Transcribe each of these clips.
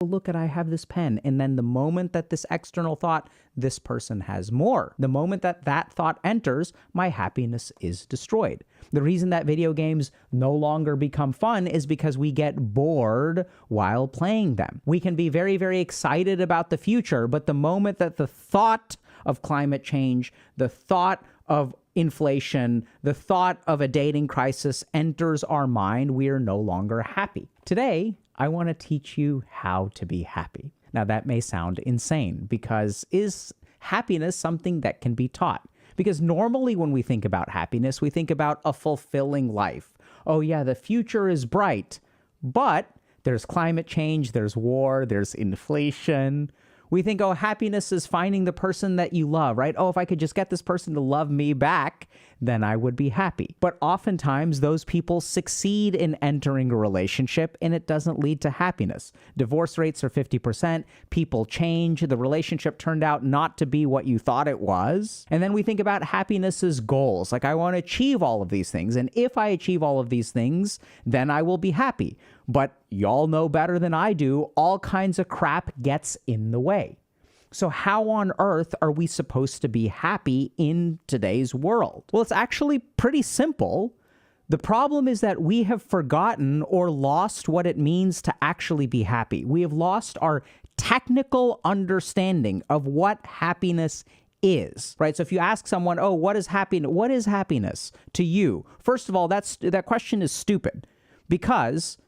look at, I have this pen. And then the moment that this external thought, this person has more. The moment that that thought enters, my happiness is destroyed. The reason that video games no longer become fun is because we get bored while playing them. We can be very, very excited about the future, but the moment that the thought of climate change, the thought of inflation, the thought of a dating crisis enters our mind, we are no longer happy. Today, I want to teach you how to be happy. Now, that may sound insane because is happiness something that can be taught? Because normally when we think about happiness, we think about a fulfilling life. Oh yeah, the future is bright, but there's climate change, there's war, there's inflation. We think, oh, happiness is finding the person that you love, right? Oh, if I could just get this person to love me back, then I would be happy. But oftentimes those people succeed in entering a relationship and it doesn't lead to happiness. Divorce rates are 50%, people change, the relationship turned out not to be what you thought it was. And then we think about happiness as goals. Like, I want to achieve all of these things. And if I achieve all of these things, then I will be happy. But y'all know better than I do, all kinds of crap gets in the way. So how on earth are we supposed to be happy in today's world? Well, it's actually pretty simple. The problem is that we have forgotten or lost what it means to actually be happy. We have lost our technical understanding of what happiness is, right? So if you ask someone, oh, what is happiness? What is happiness to you? First of all, that question is stupid because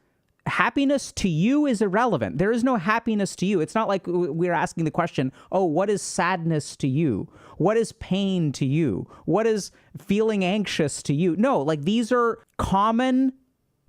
happiness to you is irrelevant. There is no happiness to you. It's not like we're asking the question, oh, what is sadness to you? What is pain to you? What is feeling anxious to you? No, like these are common,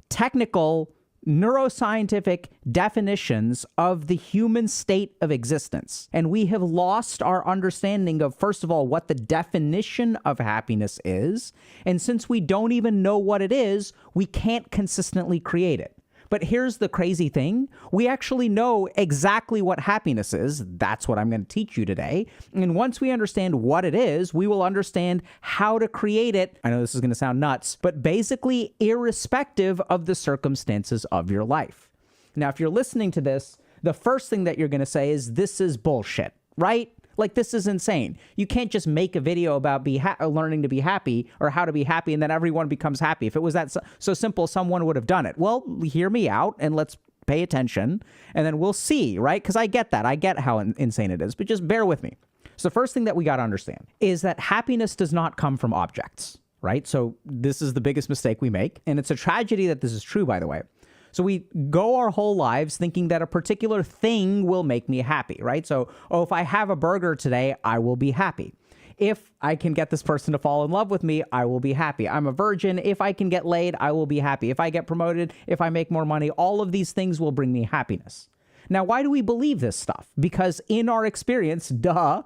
technical, neuroscientific definitions of the human state of existence. And we have lost our understanding of, first of all, what the definition of happiness is. And since we don't even know what it is, we can't consistently create it. But here's the crazy thing. We actually know exactly what happiness is. That's what I'm going to teach you today. And once we understand what it is, we will understand how to create it. I know this is going to sound nuts, but basically irrespective of the circumstances of your life. Now, if you're listening to this, the first thing that you're going to say is, this is bullshit, right? Like, this is insane. You can't just make a video about learning to be happy or how to be happy and then everyone becomes happy. If it was that so simple, someone would have done it. Well, hear me out and let's pay attention and then we'll see, right? Because I get that. I get how insane it is, but just bear with me. So the first thing that we got to understand is that happiness does not come from objects, right? So this is the biggest mistake we make. And it's a tragedy that this is true, by the way. So we go our whole lives thinking that a particular thing will make me happy, right? So, oh, if I have a burger today, I will be happy. If I can get this person to fall in love with me, I will be happy. I'm a virgin. If I can get laid, I will be happy. If I get promoted, if I make more money, all of these things will bring me happiness. Now, why do we believe this stuff? Because in our experience, duh,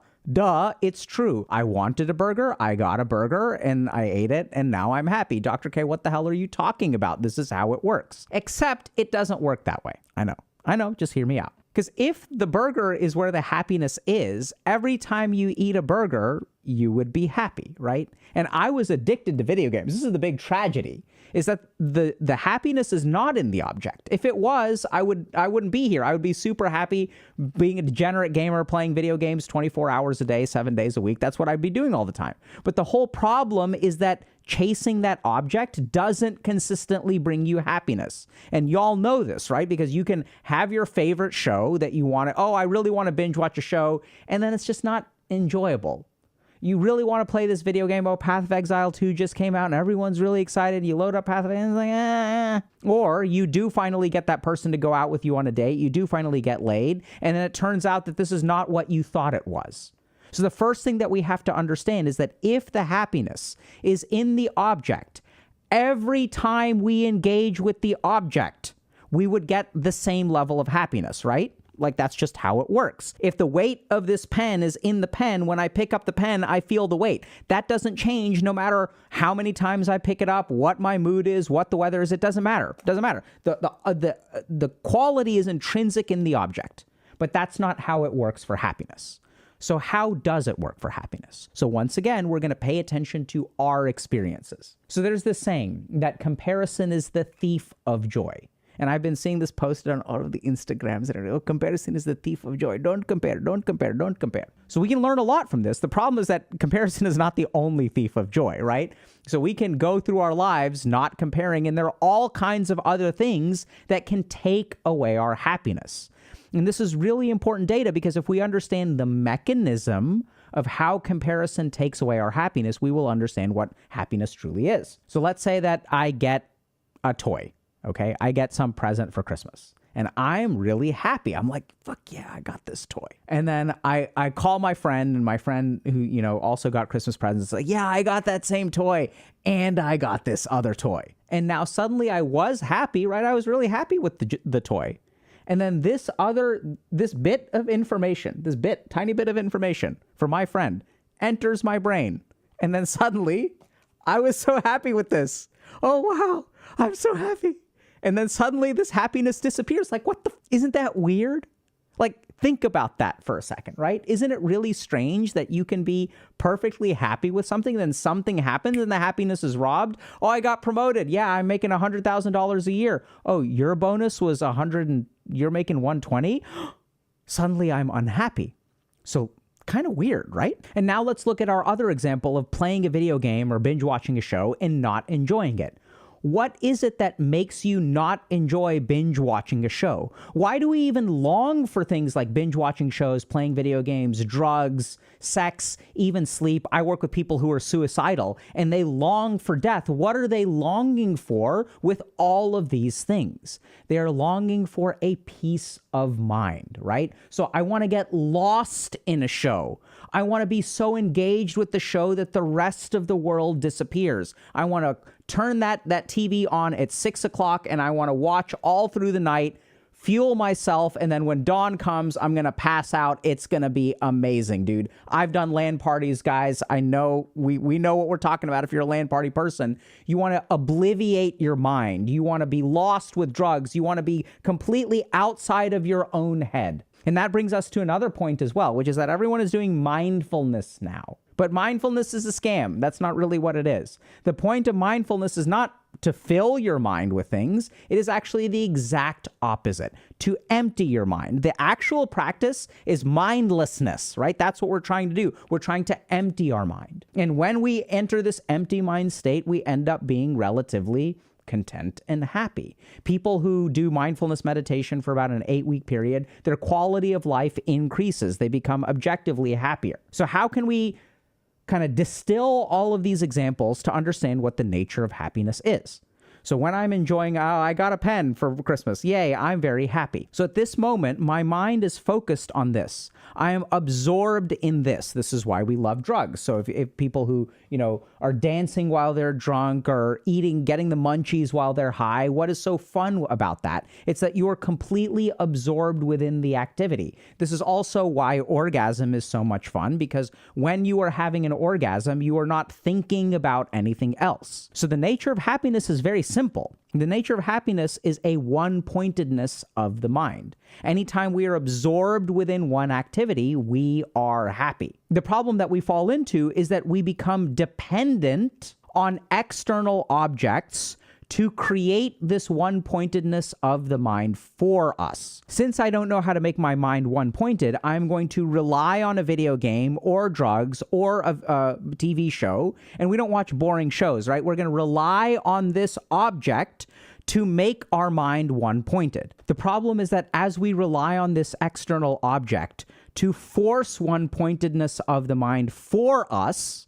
it's true. I wanted a burger, I got a burger, and I ate it, and now I'm happy. Dr. K, what the hell are you talking about? This is how it works. Except it doesn't work that way. I know, just hear me out. Because if the burger is where the happiness is, every time you eat a burger, you would be happy, right? And I was addicted to video games. This is the big tragedy, is that the happiness is not in the object. If it was, I wouldn't be here. I would be super happy being a degenerate gamer, playing video games 24 hours a day, 7 days a week. That's what I'd be doing all the time. But the whole problem is that chasing that object doesn't consistently bring you happiness. And y'all know this, right? Because you can have your favorite show that you want to, oh, I really want to binge watch a show, and then it's just not enjoyable. You really want to play this video game, oh, Path of Exile 2 just came out and everyone's really excited. You load up Path of Exile and it's like, Or you do finally get that person to go out with you on a date. You do finally get laid. And then it turns out that this is not what you thought it was. So the first thing that we have to understand is that if the happiness is in the object, every time we engage with the object, we would get the same level of happiness, right? Like, that's just how it works. If the weight of this pen is in the pen, when I pick up the pen, I feel the weight. That doesn't change no matter how many times I pick it up, what my mood is, what the weather is. It doesn't matter. It doesn't matter. The quality is intrinsic in the object, but that's not how it works for happiness. So how does it work for happiness? So once again, we're going to pay attention to our experiences. So there's this saying that comparison is the thief of joy. And I've been seeing this posted on all of the Instagrams. And comparison is the thief of joy. Don't compare, don't compare, don't compare. So we can learn a lot from this. The problem is that comparison is not the only thief of joy, right? So we can go through our lives not comparing, and there are all kinds of other things that can take away our happiness. And this is really important data, because if we understand the mechanism of how comparison takes away our happiness, we will understand what happiness truly is. So let's say that I get a toy, okay? I get some present for Christmas, and I'm really happy. I'm like, fuck yeah, I got this toy. And then I call my friend, and my friend who, also got Christmas presents is like, yeah, I got that same toy, and I got this other toy. And now suddenly I was happy, right? I was really happy with the toy. And then this bit of information, tiny bit of information for my friend enters my brain. And then suddenly I was so happy with this. Oh, wow, I'm so happy. And then suddenly this happiness disappears. Like, isn't that weird? Like, think about that for a second, right? Isn't it really strange that you can be perfectly happy with something, then something happens and the happiness is robbed? Oh, I got promoted. Yeah, I'm making $100,000 a year. Oh, your bonus was 100 and you're making 120? Suddenly I'm unhappy. So kind of weird, right? And now let's look at our other example of playing a video game or binge watching a show and not enjoying it. What is it that makes you not enjoy binge watching a show? Why do we even long for things like binge watching shows, playing video games, drugs, sex, even sleep? I work with people who are suicidal and they long for death. What are they longing for with all of these things? They are longing for a peace of mind, right? So I want to get lost in a show. I want to be so engaged with the show that the rest of the world disappears. I want to turn that TV on at 6 o'clock and I want to watch all through the night, fuel myself, and then when dawn comes, I'm going to pass out. It's going to be amazing, dude. I've done LAN parties, guys. I know we know what we're talking about. If you're a LAN party person, you want to obliviate your mind. You want to be lost with drugs. You want to be completely outside of your own head. And that brings us to another point as well, which is that everyone is doing mindfulness now. But mindfulness is a scam. That's not really what it is. The point of mindfulness is not to fill your mind with things. It is actually the exact opposite, to empty your mind. The actual practice is mindlessness, right? That's what we're trying to do. We're trying to empty our mind. And when we enter this empty mind state, we end up being relatively content and happy. People who do mindfulness meditation for about an 8-week period, their quality of life increases. They become objectively happier. So how can we kind of distill all of these examples to understand what the nature of happiness is? So when I'm enjoying, I got a pen for Christmas. Yay, I'm very happy. So at this moment, my mind is focused on this. I am absorbed in this. This is why we love drugs. So if people who, are dancing while they're drunk or getting the munchies while they're high, what is so fun about that? It's that you are completely absorbed within the activity. This is also why orgasm is so much fun, because when you are having an orgasm, you are not thinking about anything else. So the nature of happiness is very simple. The nature of happiness is a one-pointedness of the mind. Anytime we are absorbed within one activity, we are happy. The problem that we fall into is that we become dependent on external objects to create this one-pointedness of the mind for us. Since I don't know how to make my mind one-pointed, I'm going to rely on a video game or drugs or a TV show, and we don't watch boring shows, right? We're going to rely on this object to make our mind one-pointed. The problem is that as we rely on this external object to force one-pointedness of the mind for us,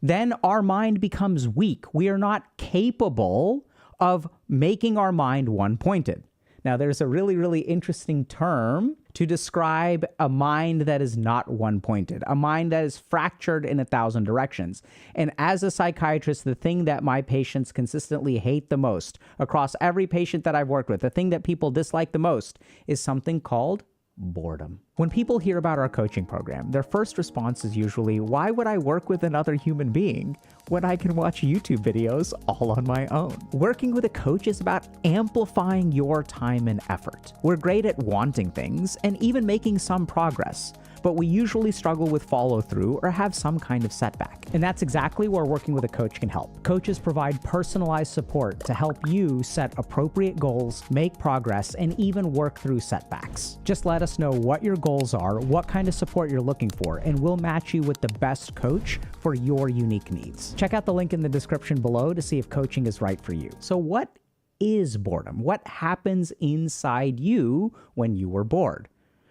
then our mind becomes weak. We are not capable of making our mind one-pointed. Now, there's a really, really interesting term to describe a mind that is not one-pointed, a mind that is fractured in 1,000 directions. And as a psychiatrist, the thing that my patients consistently hate the most, across every patient that I've worked with, the thing that people dislike the most is something called boredom. When people hear about our coaching program, their first response is usually, why would I work with another human being when I can watch YouTube videos all on my own? Working with a coach is about amplifying your time and effort. We're great at wanting things and even making some progress, but we usually struggle with follow-through or have some kind of setback. And that's exactly where working with a coach can help. Coaches provide personalized support to help you set appropriate goals, make progress, and even work through setbacks. Just let us know what your goals are, what kind of support you're looking for, and we'll match you with the best coach for your unique needs. Check out the link in the description below to see if coaching is right for you. So what is boredom? What happens inside you when you are bored?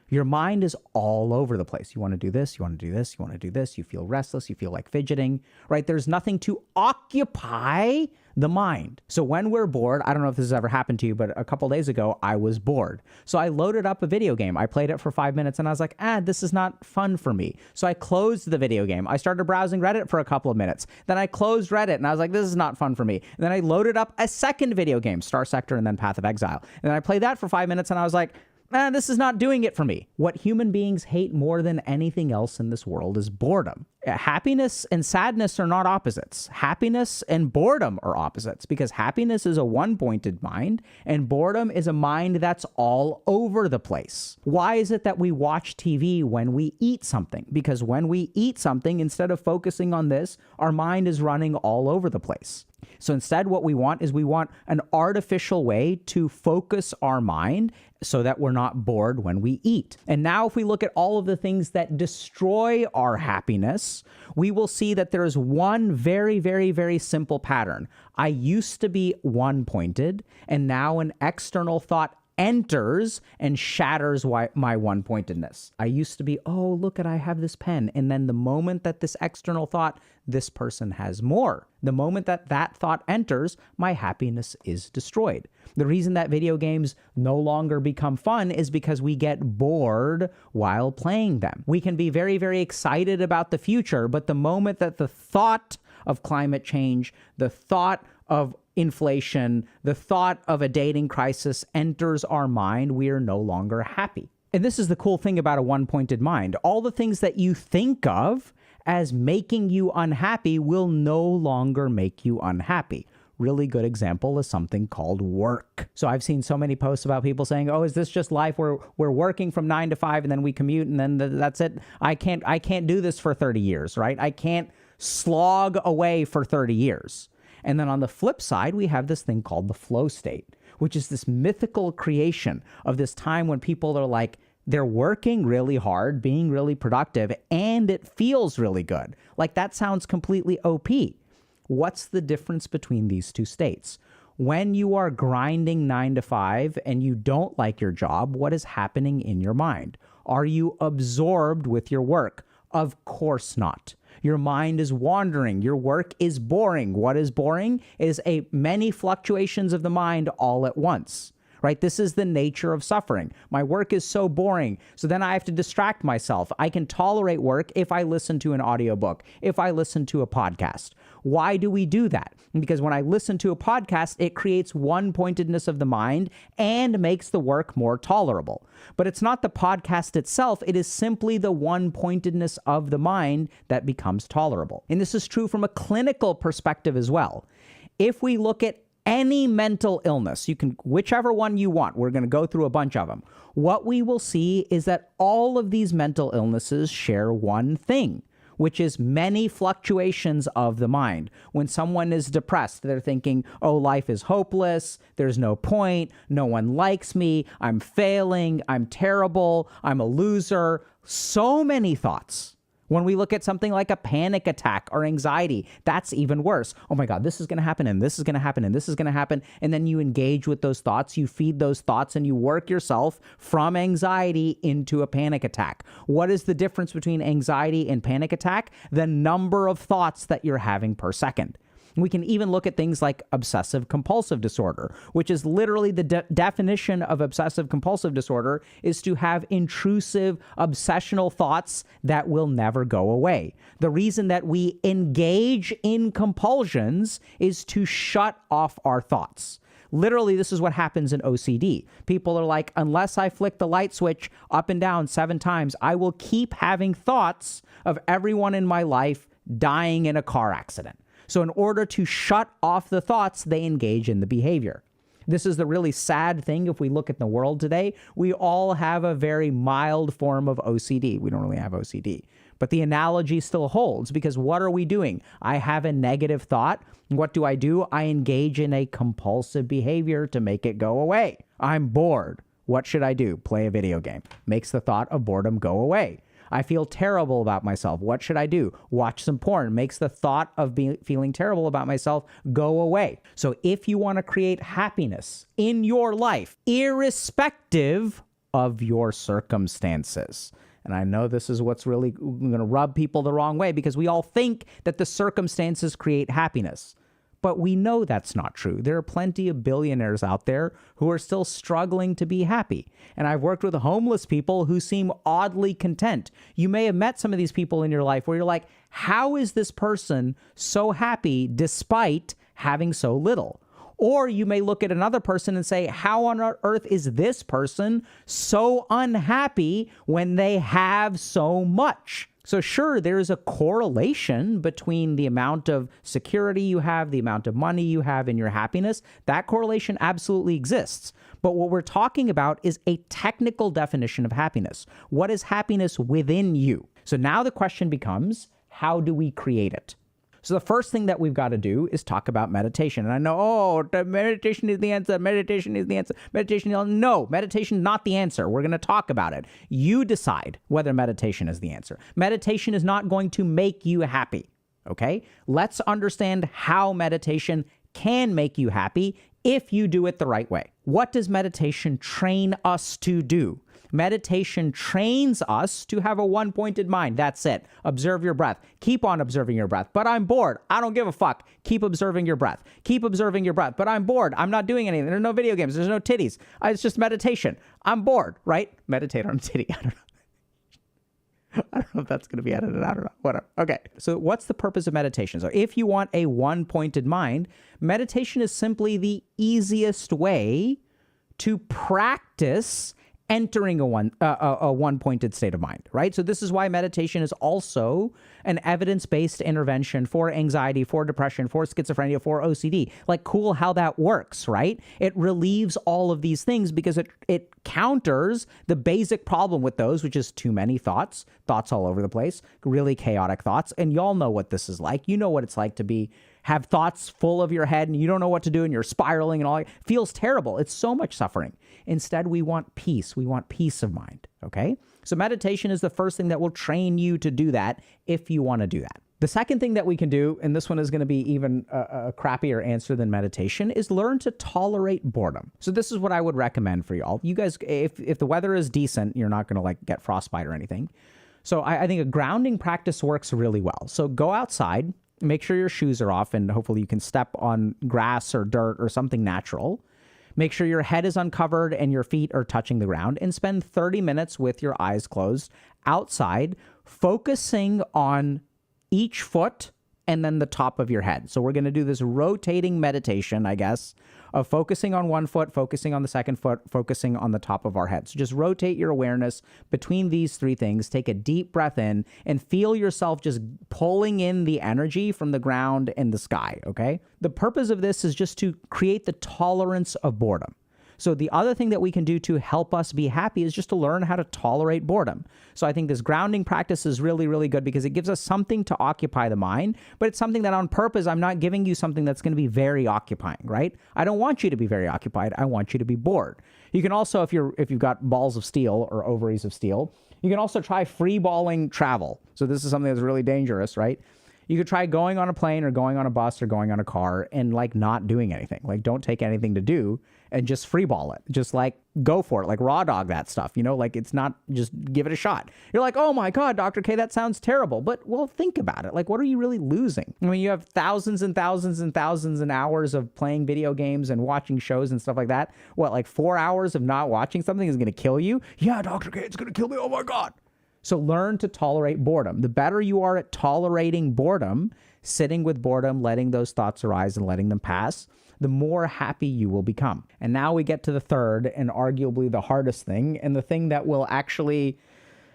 Your mind is all over the place. You want to do this, you want to do this, you want to do this, you feel restless, you feel like fidgeting, right? There's nothing to occupy the mind. So when we're bored, I don't know if this has ever happened to you, but a couple days ago, I was bored. So I loaded up a video game. I played it for 5 minutes and I was like, this is not fun for me. So I closed the video game. I started browsing Reddit for a couple of minutes. Then I closed Reddit and I was like, this is not fun for me. And then I loaded up a second video game, Star Sector and then Path of Exile. And then I played that for 5 minutes and I was like, this is not doing it for me. What human beings hate more than anything else in this world is boredom. Happiness and sadness are not opposites. Happiness and boredom are opposites because happiness is a one-pointed mind and boredom is a mind that's all over the place. Why is it that we watch TV when we eat something? Because when we eat something, instead of focusing on this, our mind is running all over the place. So instead, what we want is we want an artificial way to focus our mind so that we're not bored when we eat. And now if we look at all of the things that destroy our happiness, we will see that there is one very, very, very simple pattern. I used to be one-pointed, and now an external thought enters and shatters my one-pointedness. I used to be, oh, look at, I have this pen. And then the moment that this external thought, this person has more. The moment that that thought enters, my happiness is destroyed. The reason that video games no longer become fun is because we get bored while playing them. We can be very, very excited about the future, but the moment that the thought of climate change, the thought of inflation, the thought of a dating crisis enters our mind, we are no longer happy. And this is the cool thing about a one-pointed mind. All the things that you think of as making you unhappy will no longer make you unhappy. Really good example is something called work. So I've seen so many posts about people saying, oh, is this just life where we're working from 9 to 5 and then we commute and then that's it? I can't do this for 30 years, right? I can't slog away for 30 years. And then on the flip side, we have this thing called the flow state, which is this mythical creation of this time when people are like, they're working really hard, being really productive, and it feels really good. Like that sounds completely OP. What's the difference between these two states? When you are grinding 9 to 5 and you don't like your job, what is happening in your mind? Are you absorbed with your work? Of course not. Your mind is wandering. Your work is boring. What is boring? It is many fluctuations of the mind all at once, right? This is the nature of suffering. My work is so boring, so then I have to distract myself. I can tolerate work if I listen to an audiobook, if I listen to a podcast. Why do we do that? Because when I listen to a podcast, it creates one-pointedness of the mind and makes the work more tolerable. But it's not the podcast itself. It is simply the one-pointedness of the mind that becomes tolerable. And this is true from a clinical perspective as well. If we look at any mental illness, you can, whichever one you want, we're going to go through a bunch of them. What we will see is that all of these mental illnesses share one thing, which is many fluctuations of the mind. When someone is depressed, they're thinking, oh, life is hopeless, there's no point, no one likes me, I'm failing, I'm terrible, I'm a loser. So many thoughts. When we look at something like a panic attack or anxiety, that's even worse. Oh my God, this is going to happen, and this is going to happen, and this is going to happen. And then you engage with those thoughts, you feed those thoughts, and you work yourself from anxiety into a panic attack. What is the difference between anxiety and panic attack? The number of thoughts that you're having per second. We can even look at things like obsessive compulsive disorder, which is literally the definition of obsessive compulsive disorder is to have intrusive obsessional thoughts that will never go away. The reason that we engage in compulsions is to shut off our thoughts. Literally, this is what happens in OCD. People are like, unless I flick the light switch up and down 7 times, I will keep having thoughts of everyone in my life dying in a car accident. So in order to shut off the thoughts, they engage in the behavior. This is the really sad thing. If we look at the world today, we all have a very mild form of OCD. We don't really have OCD. But the analogy still holds, because what are we doing? I have a negative thought. What do? I engage in a compulsive behavior to make it go away. I'm bored. What should I do? Play a video game. Makes the thought of boredom go away. I feel terrible about myself. What should I do? Watch some porn. Makes the thought of feeling terrible about myself go away. So if you want to create happiness in your life, irrespective of your circumstances, and I know this is what's really going to rub people the wrong way, because we all think that the circumstances create happiness. But we know that's not true. There are plenty of billionaires out there who are still struggling to be happy. And I've worked with homeless people who seem oddly content. You may have met some of these people in your life where you're like, how is this person so happy despite having so little? Or you may look at another person and say, how on earth is this person so unhappy when they have so much? So sure, there's a correlation between the amount of security you have, the amount of money you have, and your happiness. That correlation absolutely exists. But what we're talking about is a technical definition of happiness. What is happiness within you? So now the question becomes, how do we create it? So the first thing that we've got to do is talk about meditation. And I know, meditation is the answer. Meditation is the answer. No, meditation is not the answer. We're going to talk about it. You decide whether meditation is the answer. Meditation is not going to make you happy, okay? Let's understand how meditation can make you happy if you do it the right way. What does meditation train us to do? Meditation trains us to have a one-pointed mind. That's it. Observe your breath. Keep on observing your breath. But I'm bored. I don't give a fuck. Keep observing your breath. Keep observing your breath. But I'm bored. I'm not doing anything. There's no video games. There's no titties. It's just meditation. I'm bored, right? Meditate on a titty. I don't know. I don't know if that's going to be edited. I don't know. Whatever. Okay. So what's the purpose of meditation? So if you want a one-pointed mind, meditation is simply the easiest way to practice entering a one-pointed state of mind, right? So this is why meditation is also an evidence-based intervention for anxiety, for depression, for schizophrenia, for OCD. Like, cool how that works, right? It relieves all of these things because it counters the basic problem with those, which is too many thoughts all over the place, really chaotic thoughts. And y'all know what this is like. You know what it's like to have thoughts full of your head and you don't know what to do and you're spiraling and all. It feels terrible. It's so much suffering. Instead, we want peace. We want peace of mind, okay? So meditation is the first thing that will train you to do that if you want to do that. The second thing that we can do, and this one is going to be even a crappier answer than meditation, is learn to tolerate boredom. So this is what I would recommend for y'all. You guys, if the weather is decent, you're not going to get frostbite or anything. So I think a grounding practice works really well. So go outside, make sure your shoes are off, and hopefully you can step on grass or dirt or something natural. Make sure your head is uncovered and your feet are touching the ground, and spend 30 minutes with your eyes closed outside, focusing on each foot and then the top of your head. So we're going to do this rotating meditation, I guess, of focusing on one foot, focusing on the second foot, focusing on the top of our head. So just rotate your awareness between these three things. Take a deep breath in and feel yourself just pulling in the energy from the ground and the sky, okay? The purpose of this is just to create the tolerance of boredom. So the other thing that we can do to help us be happy is just to learn how to tolerate boredom. So I think this grounding practice is really, really good because it gives us something to occupy the mind, but it's something that on purpose, I'm not giving you something that's going to be very occupying, right? I don't want you to be very occupied. I want you to be bored. You can also, if you've got balls of steel or ovaries of steel, you can also try free balling travel. So this is something that's really dangerous, right? You could try going on a plane or going on a bus or going on a car and not doing anything. Don't take anything to do and just free ball it. Just go for it. Raw dog that stuff, it's not, just give it a shot. You're like, oh my God, Dr. K, that sounds terrible. But think about it. What are you really losing? I mean, you have thousands and thousands and thousands and hours of playing video games and watching shows and stuff like that. 4 hours of not watching something is going to kill you? Yeah, Dr. K, it's going to kill me. Oh my God. So learn to tolerate boredom. The better you are at tolerating boredom, sitting with boredom, letting those thoughts arise and letting them pass, the more happy you will become. And now we get to the third and arguably the hardest thing, and the thing that will actually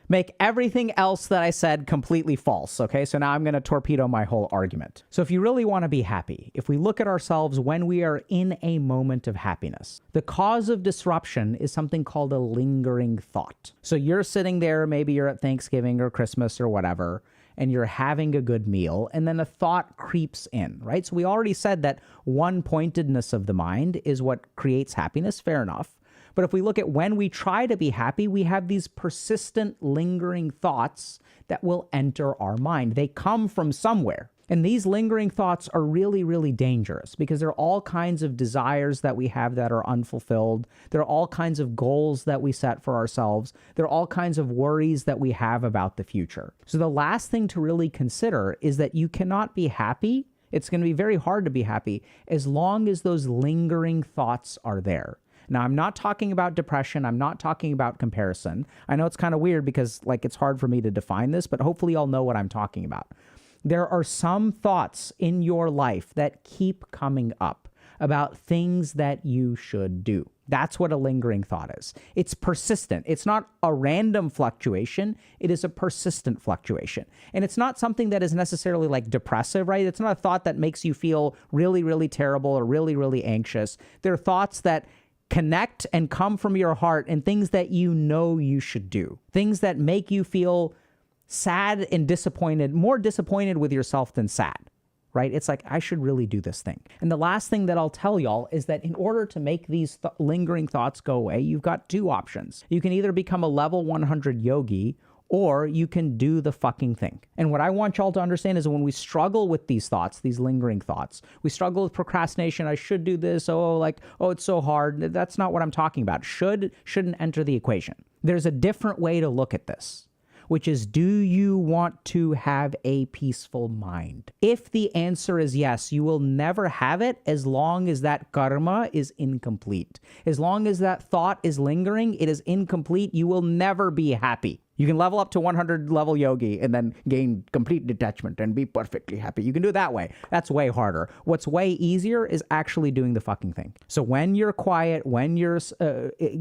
make everything else that I said completely false, okay? So now I'm going to torpedo my whole argument. So if you really want to be happy, if we look at ourselves when we are in a moment of happiness, the cause of disruption is something called a lingering thought. So you're sitting there, maybe you're at Thanksgiving or Christmas or whatever, and you're having a good meal, and then a thought creeps in, right? So we already said that one-pointedness of the mind is what creates happiness, fair enough. But if we look at when we try to be happy, we have these persistent, lingering thoughts that will enter our mind. They come from somewhere. And these lingering thoughts are really, really dangerous because there are all kinds of desires that we have that are unfulfilled. There are all kinds of goals that we set for ourselves. There are all kinds of worries that we have about the future. So the last thing to really consider is that you cannot be happy. It's going to be very hard to be happy as long as those lingering thoughts are there. Now, I'm not talking about depression. I'm not talking about comparison. I know it's kind of weird because it's hard for me to define this, but hopefully y'all know what I'm talking about. There are some thoughts in your life that keep coming up about things that you should do. That's what a lingering thought is. It's persistent. It's not a random fluctuation. It is a persistent fluctuation. And it's not something that is necessarily depressive, right? It's not a thought that makes you feel really, really terrible or really, really anxious. They're thoughts that connect and come from your heart and things that you know you should do. Things that make you feel sad and disappointed, more disappointed with yourself than sad, right? It's like, I should really do this thing. And the last thing that I'll tell y'all is that in order to make these lingering thoughts go away, you've got two options. You can either become a level 100 yogi, or you can do the fucking thing. And what I want y'all to understand is when we struggle with these thoughts, these lingering thoughts, we struggle with procrastination. I should do this. Oh, it's so hard. That's not what I'm talking about. Shouldn't enter the equation. There's a different way to look at this, which is, do you want to have a peaceful mind? If the answer is yes, you will never have it as long as that karma is incomplete. As long as that thought is lingering, it is incomplete. You will never be happy. You can level up to 100 level yogi and then gain complete detachment and be perfectly happy. You can do it that way. That's way harder. What's way easier is actually doing the fucking thing. So when you're quiet, when you're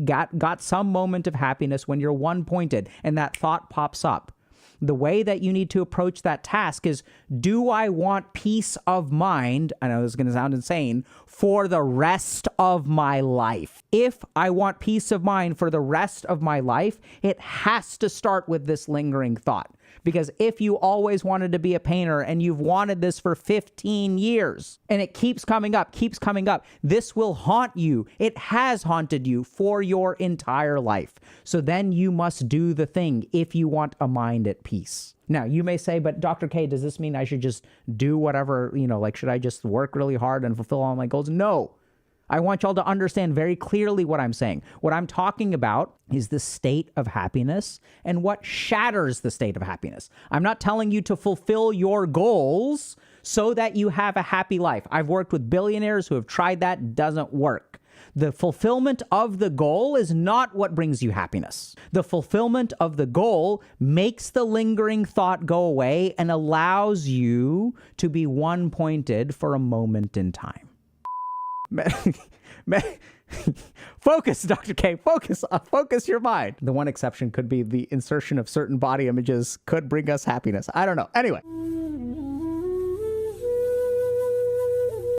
got some moment of happiness, when you're one-pointed and that thought pops up, the way that you need to approach that task is, do I want peace of mind? I know this is going to sound insane, for the rest of my life. If I want peace of mind for the rest of my life, it has to start with this lingering thought. Because if you always wanted to be a painter and you've wanted this for 15 years and it keeps coming up, this will haunt you. It has haunted you for your entire life. So then you must do the thing if you want a mind at peace. Now, you may say, but Dr. K, does this mean I should just do whatever, should I just work really hard and fulfill all my goals? No. I want y'all to understand very clearly what I'm saying. What I'm talking about is the state of happiness and what shatters the state of happiness. I'm not telling you to fulfill your goals so that you have a happy life. I've worked with billionaires who have tried that. It doesn't work. The fulfillment of the goal is not what brings you happiness. The fulfillment of the goal makes the lingering thought go away and allows you to be one-pointed for a moment in time. Focus, Dr. K, focus your mind. The one exception could be the insertion of certain body images could bring us happiness. I don't know. Anyway.